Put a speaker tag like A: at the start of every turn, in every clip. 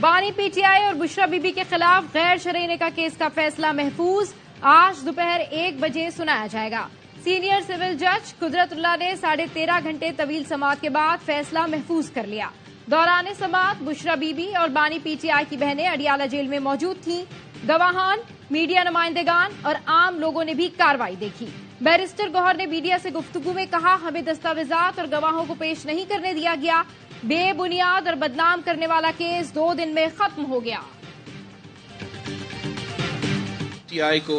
A: बानी पीटीआई और बुशरा बीबी के खिलाफ गैर शरई निकाह केस का फैसला महफूज आज दोपहर 1 बजे सुनाया जाएगा। सीनियर सिविल जज कुदरतुल्लाह ने 13.5 घंटे तवील समाअत के बाद फैसला महफूज कर लिया। दौरान समाअत बुशरा बीबी और बानी पीटीआई की बहनें अडियाला जेल में मौजूद थीं। गवाहान, मीडिया नुमाइंदेगान और आम लोगों ने भी कार्रवाई देखी। बैरिस्टर गौहर ने मीडिया से गुफ्तगू में कहा, हमें दस्तावेजात और गवाहों को पेश नहीं करने दिया गया। बेबुनियाद और बदनाम करने वाला केस 2 दिन में खत्म हो गया।
B: पीटीआई को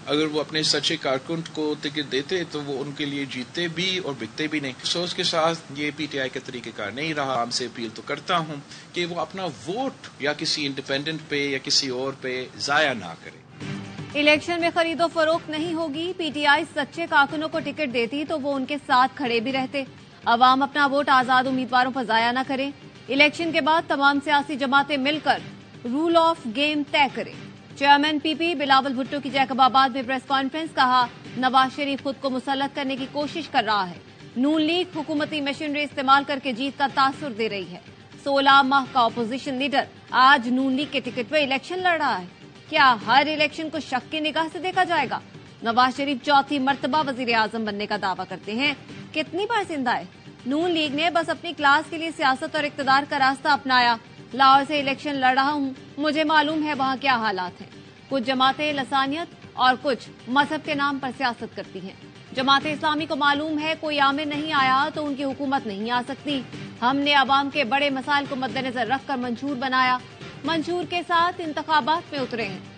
B: अगर वो अपने सच्चे कारकुन को टिकट देते तो वो उनके लिए जीतते भी और बिकते भी नहीं। अफसोस के साथ ये पीटीआई का तरीकेकार नहीं रहा। आम से अपील तो करता हूँ कि वो अपना वोट या किसी इंडिपेंडेंट पे या किसी और पे जाया ना करे।
C: इलेक्शन में खरीदो फरोख्त नहीं होगी। पीटीआई सच्चे कारकुनों को टिकट देती तो वो उनके साथ खड़े भी रहते। अवाम अपना वोट आजाद उम्मीदवारों पर जाया न करें। इलेक्शन के बाद तमाम सियासी जमातें मिलकर रूल ऑफ गेम तय करें। चेयरमैन पीपी बिलावल भुट्टो की जैकबाबाद में प्रेस कॉन्फ्रेंस, कहा नवाज शरीफ खुद को मुसल्लत करने की कोशिश कर रहा है। नून लीग हुकूमती मशीनरी इस्तेमाल करके जीत का तासुर दे रही है। 16 माह का ऑपोजिशन लीडर आज नून लीग के टिकट पर इलेक्शन लड़ रहा है। क्या हर इलेक्शन को शक की निगाह से देखा जाएगा? नवाज शरीफ चौथी मर्तबा वजीर आजम बनने का दावा करते हैं। कितनी बार जिंदा है? नून लीग ने बस अपनी क्लास के लिए सियासत और इक्तदार का रास्ता अपनाया। लाहौर से इलेक्शन लड़ रहा हूं, मुझे मालूम है वहां क्या हालात हैं। कुछ जमातें लसानियत और कुछ मजहब के नाम पर सियासत करती हैं। जमाते इस्लामी को मालूम है कोई आमिर नहीं आया तो उनकी हुकूमत नहीं आ सकती। हमने अवाम के बड़े मसाइल को मद्देनजर रखकर मंशूर बनाया। मंशूर के साथ इंतखाबात में उतरे हैं।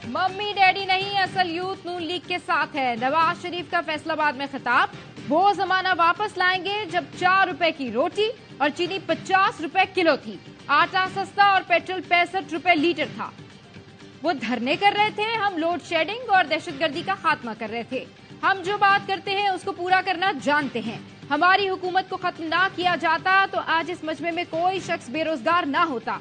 A: मम्मी डैडी नहीं, असल यूथ नून लीग के साथ है। नवाज शरीफ का फैसलाबाद में खिताब, वो जमाना वापस लाएंगे जब 4 रुपए की रोटी और चीनी 50 रुपए किलो थी, आटा सस्ता और पेट्रोल 65 रुपए लीटर था। वो धरने कर रहे थे, हम लोड शेडिंग और दहशतगर्दी का खात्मा कर रहे थे। हम जो बात करते हैं उसको पूरा करना जानते हैं। हमारी हुकूमत को खत्म ना किया जाता तो आज इस मजमे में कोई शख्स बेरोजगार ना होता।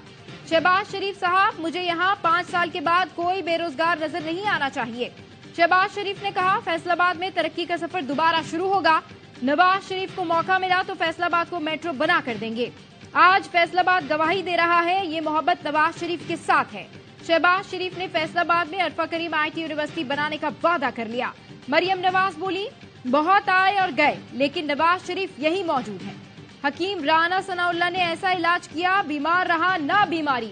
A: शहबाज शरीफ साहब, मुझे यहाँ 5 साल के बाद कोई बेरोजगार नजर नहीं आना चाहिए। शहबाज शरीफ ने कहा, फैसलाबाद में तरक्की का सफर दोबारा शुरू होगा। नवाज शरीफ को मौका मिला तो फैसलाबाद को मेट्रो बना कर देंगे। आज फैसलाबाद गवाही दे रहा है, ये मोहब्बत नवाज शरीफ के साथ है। शहबाज शरीफ ने फैसलाबाद में अरफा करीम IT यूनिवर्सिटी बनाने का वादा कर लिया। मरियम नवाज बोली, बहुत आए और गए लेकिन नवाज शरीफ यही मौजूद है। हकीम राना सनाउल्लाह ने ऐसा इलाज किया, बीमार रहा ना बीमारी।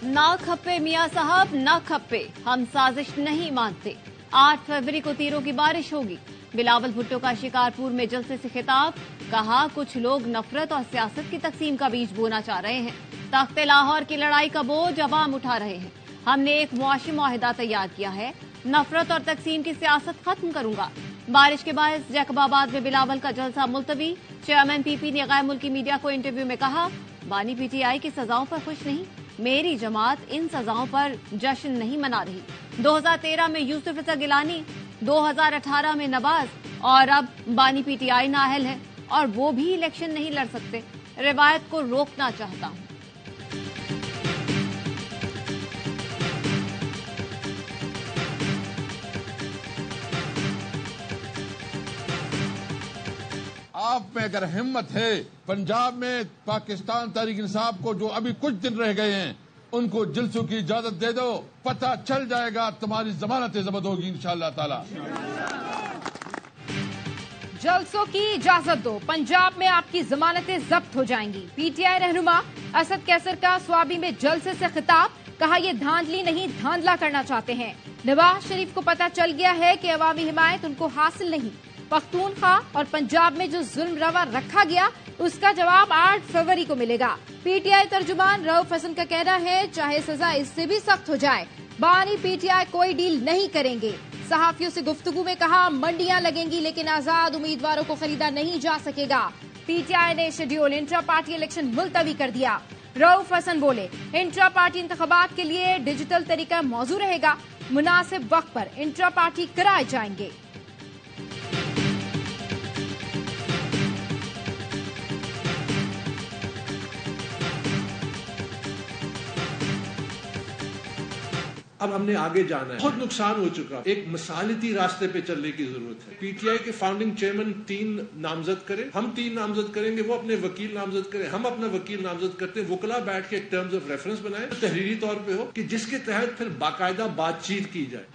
C: ना खप्पे मियां साहब, ना खप्पे, हम साजिश नहीं मानते। 8 फरवरी को तीरों की बारिश होगी। बिलावल भुट्टो का शिकारपुर में जलसे से खिताब, कहा कुछ लोग नफरत और सियासत की तकसीम का बीज बोना चाह रहे हैं। तख्ते लाहौर की लड़ाई का बोझ अवाम उठा रहे हैं। हमने एक मुआशी मुआहिदा तैयार किया है, नफरत और तकसीम की सियासत खत्म करूंगा। बारिश के बाद जैकबाबाद में बिलावल का जलसा मुलतवी। चेयरमैन पीपी ने गैर मुल्की मीडिया को इंटरव्यू में कहा, बानी पीटीआई की सजाओं पर खुश नहीं, मेरी जमात इन सजाओं पर जश्न नहीं मना रही। 2013 में यूसुफ रजा गिलानी, 2018 में नवाज और अब बानी पीटीआई नाअहल है और वो भी इलेक्शन नहीं लड़ सकते। रिवायत को रोकना चाहता हूं।
D: आप में अगर हिम्मत है, पंजाब में पाकिस्तान तहरीक इंसाफ को जो अभी कुछ दिन रह गए हैं उनको जलसों की इजाजत दे दो, पता चल जाएगा तुम्हारी जमानत जब्त होगी इंशाअल्लाह ताला।
A: जलसों की इजाजत दो, पंजाब में आपकी जमानतें जब्त हो जाएंगी। पीटीआई रहनुमा असद कैसर का स्वाबी में जलसे से खिताब, कहा ये धांधली नहीं धांधला करना चाहते हैं। नवाज शरीफ को पता चल गया है कि अवामी हिमायत उनको हासिल नहीं। पख्तूनख्वा और पंजाब में जो जुल्म रवा रखा गया उसका जवाब 8 फरवरी को मिलेगा। पीटीआई तर्जुमान रऊफ हसन का कहना है, चाहे सजा इससे भी सख्त हो जाए, बानी पीटीआई कोई डील नहीं करेंगे। सहाफियों से गुफ्तगू में कहा, मंडियां लगेंगी लेकिन आजाद उम्मीदवारों को खरीदा नहीं जा सकेगा। पीटीआई ने शेड्यूल इंट्रा पार्टी इलेक्शन मुलतवी कर दिया। रऊफ हसन बोले, इंट्रा पार्टी इंतखाबात के लिए डिजिटल तरीका मौजूद रहेगा। मुनासिब वक्त पर इंट्रा पार्टी कराए जाएंगे।
E: अब हमने आगे जाना है, बहुत नुकसान हो चुका, एक मसालती रास्ते पे चलने की जरूरत है। पीटीआई के फाउंडिंग चेयरमैन 3 नामजद करें, हम 3 नामजद करेंगे, वो अपने वकील नामजद करें, हम अपना वकील नामजद करते हैं, वकला बैठ के एक टर्म्स ऑफ रेफरेंस बनाए, तहरीरी तौर पे हो कि जिसके तहत फिर बाकायदा बातचीत की जाए।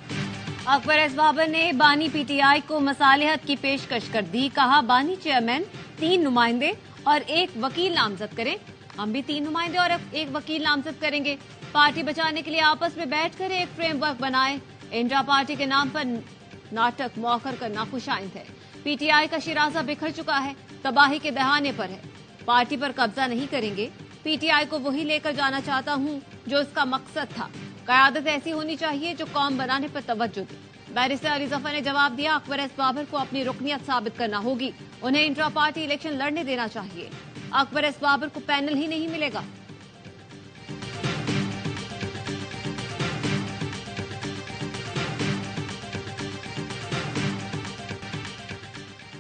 C: अकबर एस बाबर ने बानी पीटीआई को मसालेहत की पेशकश कर दी। कहा बानी चेयरमैन 3 नुमाइंदे और 1 वकील नामजद करें, हम भी 3 नुमाइंदे और 1 वकील नामजद करेंगे। पार्टी बचाने के लिए आपस में बैठकर एक फ्रेमवर्क बनाए। इंट्रा पार्टी के नाम पर नाटक मौखर करना खुशाइंद है। पीटीआई का शिराजा बिखर चुका है, तबाही के दहाने पर है। पार्टी पर कब्जा नहीं करेंगे। पीटीआई को वही लेकर जाना चाहता हूं जो इसका मकसद था। क़यादत ऐसी होनी चाहिए जो कौम बनाने पर तवज्जो दे। बैरिस्टर अली जफर ने जवाब दिया, अकबर एस बाबर को अपनी रुकनियत साबित करना होगी। उन्हें इंट्रा पार्टी इलेक्शन लड़ने देना चाहिए। अकबर एस बाबर को पैनल ही नहीं मिलेगा।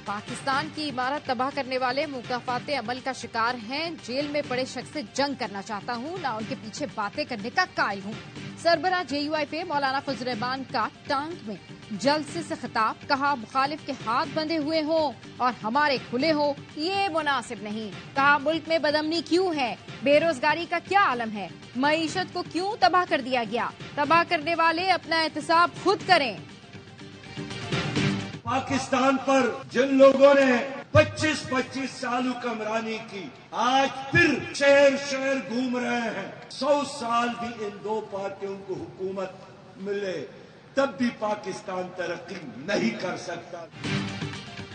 A: पाकिस्तान की इमारत तबाह करने वाले मुकाफाते अमल का शिकार हैं। जेल में पड़े शख्स से जंग करना चाहता हूं, ना उनके पीछे बातें करने का कायल हूं। सरबराह JUIF मौलाना फजल रहमान का टांग में जलसे से खिताब। कहा मुखालिफ के हाथ बंधे हुए हों और हमारे खुले हो, ये मुनासिब नहीं। कहा मुल्क में बदअमनी क्यों है, बेरोजगारी का क्या आलम है, मईशत को क्यों तबाह कर दिया गया। तबाह करने वाले अपना एहतसाब खुद करें।
F: पाकिस्तान पर जिन लोगों ने 25-25 साल हुक्मरानी की, आज फिर शहर शहर घूम रहे हैं। 100 साल भी इन 2 पार्टियों को हुकूमत मिले तब भी पाकिस्तान तरक्की नहीं कर सकता।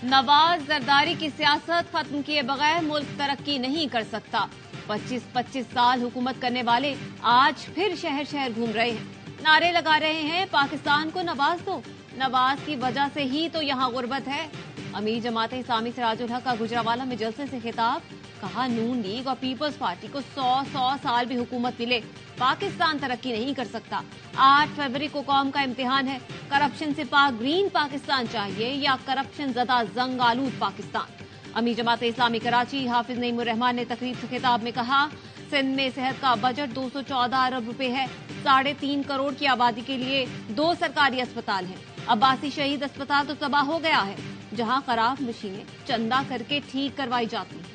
C: नवाज जरदारी की सियासत खत्म किए बगैर मुल्क तरक्की नहीं कर सकता। 25-25 साल हुकूमत करने वाले आज फिर शहर शहर घूम रहे हैं, नारे लगा रहे हैं पाकिस्तान को नवाज दो। नवाज की वजह से ही तो यहाँ गुर्बत है। अमीर जमात इस्लामी सिराजुल हक का गुजरावाला में जलसे से खिताब। कहा नून लीग और पीपल्स पार्टी को 100 साल भी हुकूमत मिले, पाकिस्तान तरक्की नहीं कर सकता। 8 फरवरी को कौम का इम्तिहान है। करप्शन से पाक ग्रीन पाकिस्तान चाहिए या करप्शन जदा जंग आलूद पाकिस्तान। अमीर जमात इस्लामी कराची हाफिज नईमुर रहमान ने तकरीब से खिताब में कहा सिंध में सेहत का बजट 214 अरब रुपए है। 3.5 करोड़ की आबादी के लिए 2 सरकारी अस्पताल हैं। अब्बासी शहीद अस्पताल तो तबाह हो गया है, जहां खराब मशीनें चंदा करके ठीक करवाई जाती हैं।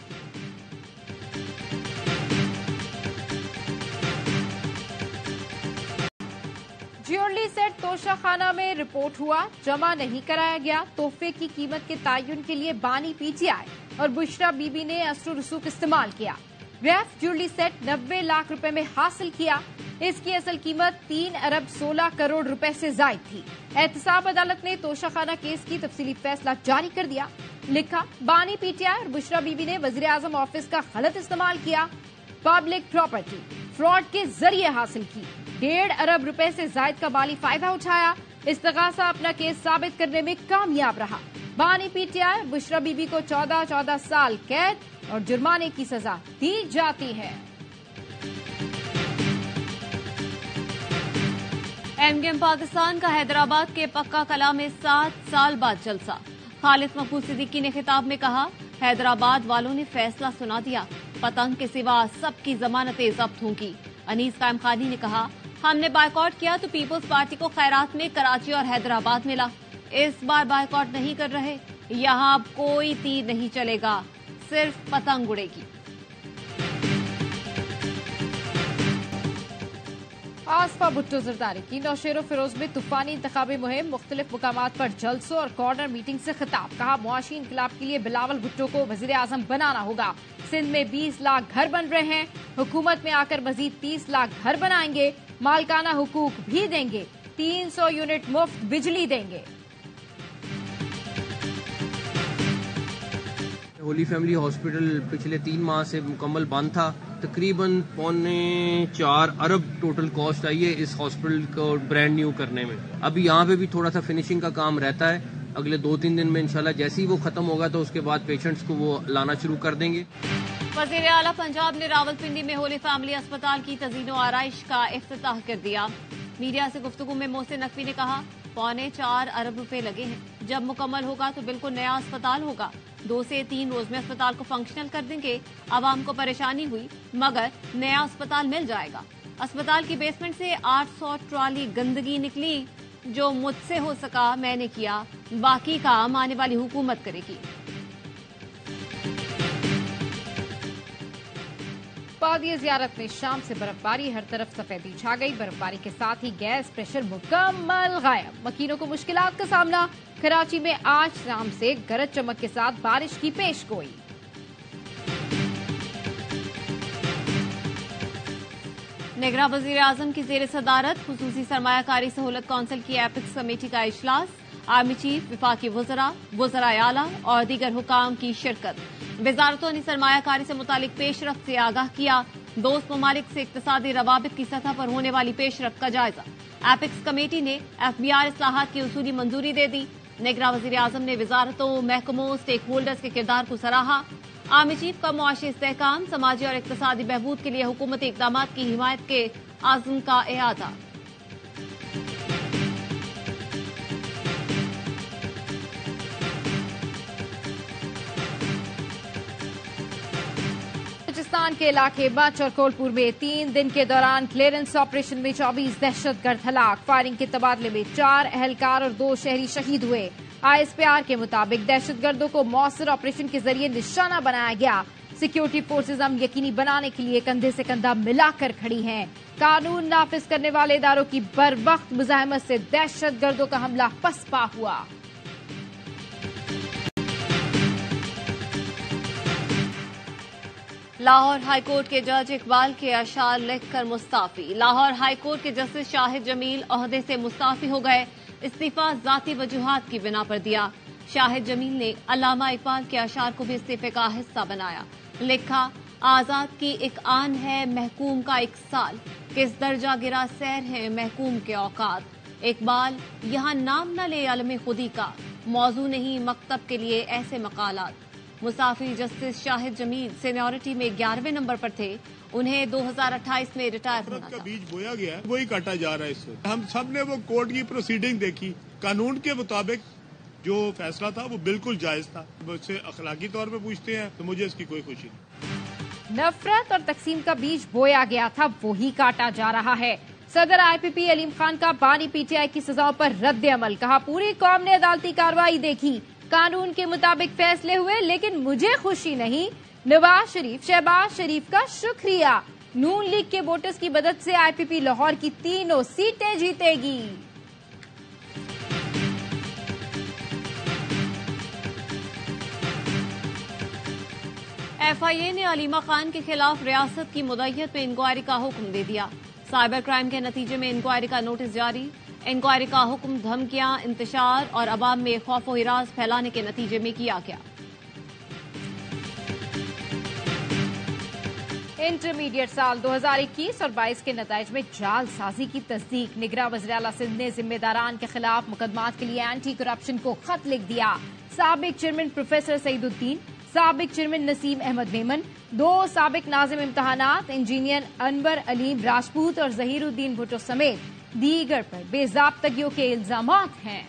A: ज्वेलरी सेट तोशाखाना में रिपोर्ट हुआ, जमा नहीं कराया गया। तोहफे की कीमत के तयन के लिए बानी पीटीआई और बुशरा बीबी ने असर रसूख इस्तेमाल किया। ग्रेफ ज्वेलरी सेट 90 लाख रुपए में हासिल किया। इसकी असल कीमत 3 अरब 16 करोड़ रुपए से जायद थी। एहतसाब अदालत ने तोशाखाना केस की तफसीली फैसला जारी कर दिया। लिखा बानी पीटीआई और बुशरा बीबी ने वजीर आजम ऑफिस का गलत इस्तेमाल किया। पब्लिक प्रॉपर्टी फ्रॉड के जरिए हासिल की। 1.5 अरब रुपए से जायद का माली फायदा उठाया। इस्तिगासा अपना केस साबित करने में कामयाब रहा। बानी पीटीआई और बुशरा बीबी को 14 साल कैद और जुर्माने की सजा दी जाती है।
C: एमगेम पाकिस्तान का हैदराबाद के पक्का कला में 7 साल बाद जलसा। खालिद महफूज सिद्दीकी ने खिताब में कहा हैदराबाद वालों ने फैसला सुना दिया, पतंग के सिवा सबकी जमानतें जब्त होंगी। अनीस कायम खानी ने कहा हमने बायकॉट किया तो पीपल्स पार्टी को खैरात में कराची और हैदराबाद मिला। इस बार बायकॉट नहीं कर रहे। यहाँ अब कोई तीर नहीं चलेगा, सिर्फ पतंग उड़ेगी।
A: आसफा भुट्टो जरदारी की नौशेरो फिरोज में तूफानी इंतखाबी मुहिम। मुख्तलिफ मुकामात पर जलसों और कॉर्नर मीटिंग से खिताब। कहा मुआशी इंकलाब के लिए बिलावल भुट्टो को वजीर आजम बनाना होगा। सिंध में 20 लाख घर बन रहे हैं, हुकूमत में आकर मजीद 30 लाख घर बनाएंगे। मालकाना हुकूक भी देंगे, 300 यूनिट मुफ्त बिजली देंगे।
G: होली फैमिली हॉस्पिटल पिछले 3 माह से मुकम्मल बंद था। तकरीबन 3.25 अरब टोटल कॉस्ट आई है इस हॉस्पिटल को ब्रांड न्यू करने में। अभी यहाँ पे भी थोड़ा सा फिनिशिंग का काम रहता है। अगले 2-3 दिन में इंशाल्लाह जैसे ही वो खत्म होगा तो उसके बाद पेशेंट्स को वो लाना शुरू कर देंगे।
C: वजीर आला पंजाब ने रावलपिंडी में होली फैमिली अस्पताल की तज़ीनो आराइश का इफ्तिताह कर दिया। मीडिया से गुफ्तगू में मोहसिन नकवी ने कहा, 4.25 अरब रुपए लगे हैं। जब मुकम्मल होगा तो बिल्कुल नया अस्पताल होगा। 2 से 3 रोज में अस्पताल को फंक्शनल कर देंगे। आवाम को परेशानी हुई मगर नया अस्पताल मिल जाएगा। अस्पताल की बेसमेंट से 800 ट्रॉली गंदगी निकली। जो मुझसे हो सका मैंने किया, बाकी काम आने वाली हुकूमत करेगी।
A: पादिया ज़ियारत में शाम से बर्फबारी, हर तरफ सफेदी छा गई। बर्फबारी के साथ ही गैस प्रेशर मुकम्मल गायब। मकीनों को मुश्किलात का सामना। कराची में आज शाम से गरज चमक के साथ बारिश की पेशगोई।
C: निगरां वज़ीर आज़म की ज़ेर सदारत खुसूसी सरमायाकारी सहूलत काउंसिल की एपिक्स कमेटी का इजलास। आर्मी चीफ, विफाकी वज़राए आला और दीगर हुकाम की शिरकत। वजारतों ने सरमायाकारी से मुतालिक पेशरफ्त से आगाह किया। दोस्त ममालिक से इक्तिसादी रवाबित की सतह पर होने वाली पेशरफ्त का जायजा। एपिक्स कमेटी ने FBR इस्लाहात की उसूली मंजूरी दे दी। निगरां वज़ीर आज़म ने वजारतों, महकमों, स्टेक होल्डर्स के किरदार को सराहा। आर्मी चीफ का मुआशी इस्तेहकाम, समाजी और इक्तिसादी बहबूद के लिए हुकूमती इक़दामात की हिमायत के आज़म का इआदा।
A: बलूचिस्तान के इलाके बच और कोलपुर में 3 दिन के दौरान क्लियरेंस ऑपरेशन में 24 दहशतगर्द हलाक। फायरिंग के तबादले में 4 अहलकार और 2 शहरी शहीद हुए। ISPR के मुताबिक दहशतगर्दों को मौसर ऑपरेशन के जरिए निशाना बनाया गया। सिक्योरिटी फोर्सेज अमन यकीनी बनाने के लिए कंधे से कंधा मिलाकर खड़ी हैं। कानून नाफिज करने वाले इदारों की बरवक्त मुजाहमत से दहशतगर्दों का हमला पसपा हुआ।
C: लाहौर हाईकोर्ट के जज इकबाल के अशार लिखकर मुस्ताफी। लाहौर हाईकोर्ट के जस्टिस शाहिद जमील ओहदे से मुस्ताफी हो गए। इस्तीफा जाती वजूहात की बिना पर दिया। शाहिद जमील ने अल्लामा इकबाल के अशार को भी इस्तीफे का हिस्सा बनाया। लिखा, आजाद की एक आन है महकूम का एक साल, किस दर्जा गिरा सैर है महकूम के औकात। इकबाल यहाँ नाम न ले आलम खुदी का, मौजू नहीं मकतब के लिए ऐसे मकालात। मुसाफिर जस्टिस शाहिद जमील सीनियरिटी में 11वें नंबर पर थे। उन्हें 2028 में रिटायर होना था।
H: बीज बोया गया, वही काटा जा रहा है इससे। हम सब ने वो कोर्ट की प्रोसीडिंग देखी। कानून के मुताबिक जो फैसला था वो बिल्कुल जायज था। मुझसे अखलाकी तौर पे पूछते हैं तो मुझे इसकी कोई खुशी नहीं।
A: नफरत और तकसीम का बीज बोया गया था, वही काटा जा रहा है। सदर IPP अलीम खान का बानी PTI की सजाओं पर रद्द अमल। कहा, पूरी कौम ने अदालती कार्रवाई देखी, कानून के मुताबिक फैसले हुए, लेकिन मुझे खुशी नहीं। नवाज शरीफ, शहबाज शरीफ का शुक्रिया। नून लीग के वोटर्स की मदद से IPP लाहौर की 3 सीटें जीतेगी।
C: FIA ने अलीमा खान के खिलाफ रियासत की मुद्दत पे इंक्वायरी का हुक्म दे दिया। साइबर क्राइम के नतीजे में इंक्वायरी का नोटिस जारी। इंक्वायरी का हुक्म धमकियां, इंतशार और अवाम में खौफ व हिरास फैलाने के नतीजे में किया गया।
A: इंटरमीडिएट साल 2021 और 22 के नताइज में जालसाजी की तस्दीक। निगरां वज़ीर आला सिंध ने जिम्मेदारान के खिलाफ मुकदमात के लिए एंटी करप्शन को खत लिख दिया। साबिक चेयरमैन प्रोफेसर सईदुद्दीन, साबिक चेयरमैन नसीम अहमद मेमन, 2 साबिक नाज़िम इम्तहानात इंजीनियर अनवर अलीम राजपूत और जहीरुद्दीन भुट्टो समेत दीगर पर बेज़ाब्तगियों के इल्जामात हैं।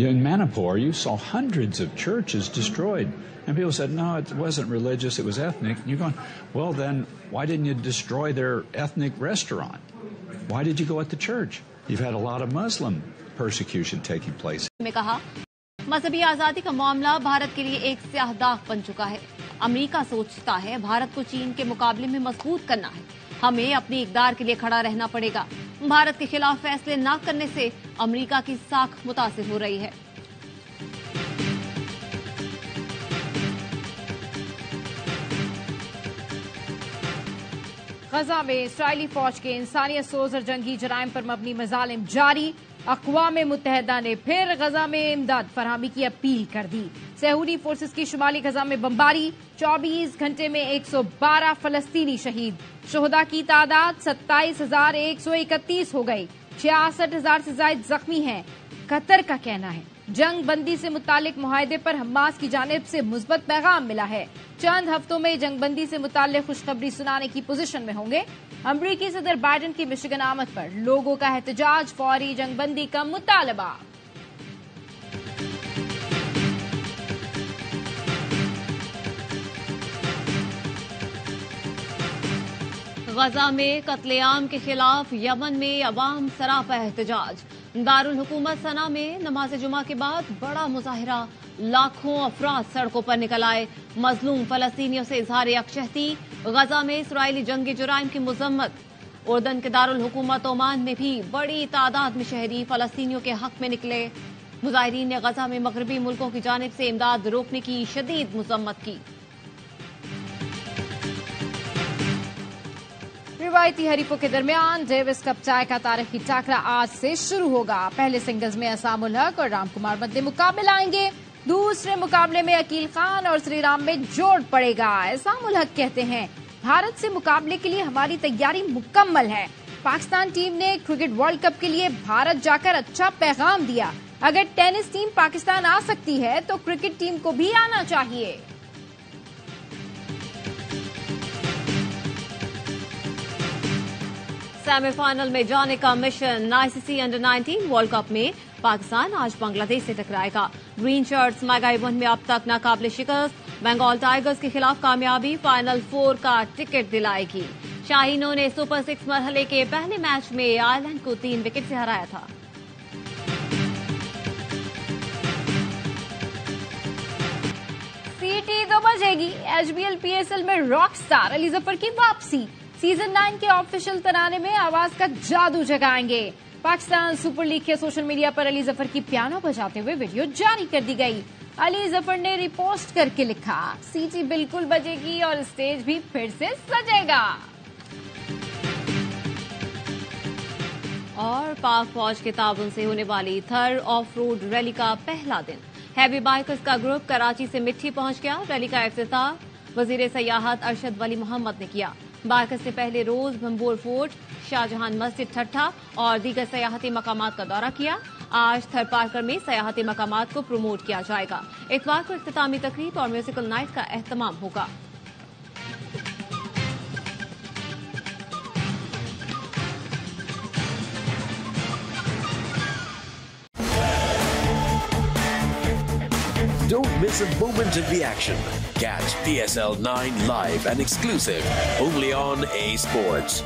I: In Manipur, you saw hundreds of churches destroyed. And people said, no, it wasn't religious, it was ethnic. And you're going, well, then why didn't you destroy their ethnic restaurant? Why did you go at the church? You've had a lot of Muslim persecution taking place.
C: में कहा, मजहबी आजादी का मामला भारत के लिए एक स्याह दाग बन चुका है। अमेरिका सोचता है भारत को चीन के मुकाबले में मजबूत करना है। हमें अपनी इक़दार के लिए खड़ा रहना पड़ेगा। भारत के खिलाफ फैसले न करने से अमेरिका की साख मुतासिर हो रही है।
A: गजा में इसराइली फौज के इंसानियत सोज और जंगी जराइम पर मबनी मजालिम जारी। अक़वाम मुत्तहिदा ने फिर गजा में इमदाद फरहमी की अपील कर दी। सहूनी फोर्सेस की शुमाली गजा में बमबारी, 24 घंटे में 112 फलस्तीनी शहीद। शोहदा की तादाद 27,131 हो गई। 66,000 से ज्यादा जख्मी हैं। कतर का कहना है जंग बंदी से मुतालिक मुआहदे पर हमास की जानिब से मुस्बत पैगाम मिला है। चंद हफ्तों में जंग बंदी से मुतालिक खुशखबरी सुनाने की पोजीशन में होंगे। अमरीकी सदर बाइडेन की मिशिगन आमद पर लोगों का एहतजाज, फौरी जंग बंदी का मुतालबा।
C: गजा में कत्लेआम के खिलाफ यमन में अवाम सरापा एहतजाज। दारुल हुकूमत सना में नमाज जुमा के बाद बड़ा मुजाहिरा, लाखों अफराद सड़कों पर निकल आए। मजलूम फलस्तीनियों से इजहार यकजहती। गजा में इसराइली जंगी जुराइम की मजम्मत। उर्दन के दारुल हुकूमत ओमान में भी बड़ी तादाद में शहरी फलस्तीनियों के हक में निकले। मुजाहिरीन ने गजा में मगरबी मुल्कों की जानिब से इमदाद रोकने की शदीद मजम्मत की।
A: रिवायती हरीफों के दरमियान डेविस कप चाय का तारीखी टाकरा आज से शुरू होगा। पहले सिंगल्स में असामुल हक और रामकुमार मध्य मुकाबले आएंगे। दूसरे मुकाबले में अकील खान और श्रीराम में जोड़ पड़ेगा। असामुल हक कहते हैं, भारत से मुकाबले के लिए हमारी तैयारी मुकम्मल है। पाकिस्तान टीम ने क्रिकेट वर्ल्ड कप के लिए भारत जाकर अच्छा पैगाम दिया। अगर टेनिस टीम पाकिस्तान आ सकती है तो क्रिकेट टीम को भी आना चाहिए।
C: सेमीफाइनल में जाने का mission. ICC under-19 world cup में पाकिस्तान आज बांग्लादेश से टकराएगा। ग्रीन शर्ट्स मेगा इवेंट में अब तक नाकाबिले शिकस्त। बंगाल टाइगर्स के खिलाफ कामयाबी फाइनल 4 का टिकट दिलाएगी। शाहीनों ने सुपर 6 मरहले के पहले मैच में आयरलैंड को 3 विकेट से हराया था।
A: सीटी 2 बजेगी। एचबीएल पीएसएल में रॉक स्टार अली जफर की वापसी। सीजन 9 के ऑफिशियल तराने में आवाज का जादू जगाएंगे। पाकिस्तान सुपर लीग के सोशल मीडिया पर अली जफर की पियानो बजाते हुए वीडियो जारी कर दी गई। अली जफर ने रिपोस्ट करके लिखा, सीटी बिल्कुल बजेगी और स्टेज भी फिर से सजेगा।
C: और पाक फौज के ताबन से होने वाली थर ऑफ रोड रैली का पहला दिन। हैवी बाइकर्स का ग्रुप कराची से मिट्टी पहुंच गया। रैली का इफ्तिताह वजीर सयाहत अरशद वली मोहम्मद ने किया। बाइकर्स ने पहले रोज भंबोर फोर्ट, शाहजहां मस्जिद ठट्ठा और दीगर सयाहती मकामात का दौरा किया। आज थर पार्कर में सयाहती मकामात को प्रमोट किया जाएगा। इतवार को इख्तितामी तकरीब और म्यूजिकल नाइट का एहतमाम होगा।
J: Don't miss a moment of the action. Catch PSL 9 live and exclusive only on A Sports.